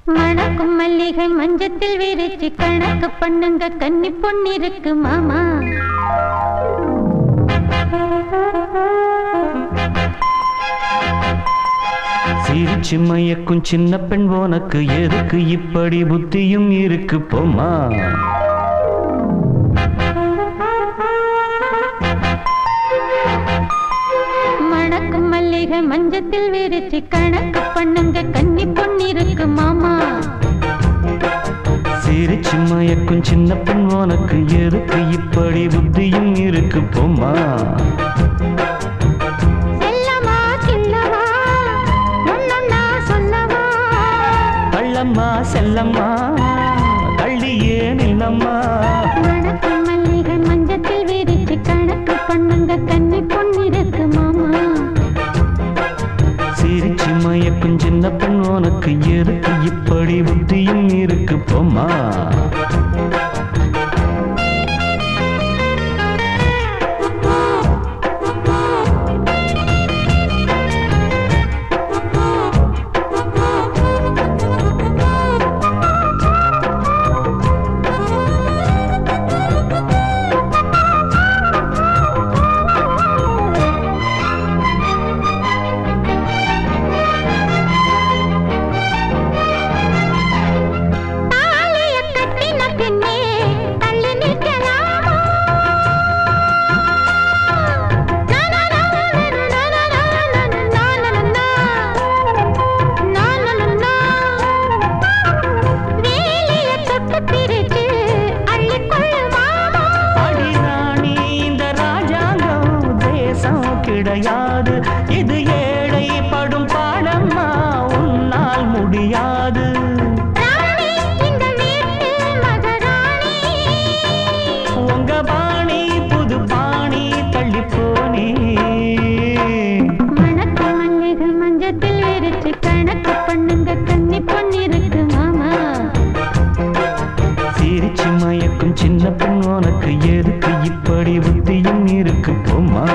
மணக்கும் மல்லிகை மஞ்சத்தில் விரிச்சு கணக்கு பண்ணுங்க கன்னி பொண்ணிருக்கு மாமா. சிரிச்சு மயக்கும் சின்ன பெண் உனக்கு எதுக்கு இப்படி புத்தியும் இருக்கு போமா. மணக்கும் மல்லிகை மஞ்சத்தில் விரிச்சு கணக்கு பண்ணுங்க கன்னி பொண்ணிருக்கு மாமா. சிரிச்சு மயக்கும் சின்ன பெண் உனக்கு எதுக்கு இப்படி புத்தியும் இருக்கு போமா. கள்ளம்மா செல்லம்மா கள்ளியே நில்லம்மா. மணக்கும் மல்லிகை மஞ்சத்தில் விரிச்சு கணக்கு பண்ணுங்க கன்னி பொண்ணிருக்கு மாமா. சிரிச்சு மயக்கும் சின்ன பெண் உனக்கு எதுக்கு இப்படி புத்தியும் இருக்கு போமா. கிடையாது இது ஏழை படும் பாடம்மா உன்னால் முடியாது. உங்க பாணி புது பாணி தள்ளி போனி. மணக்கும் மல்லிகை மஞ்சத்தில் விரிச்சு கணக்கு பண்ணுங்க கன்னி பொண்ணிருக்கு மாமா. சிரிச்சு மயக்கும் சின்ன பெண் உனக்கு எதுக்கு இப்படி புத்தியும் இருக்கு போமா.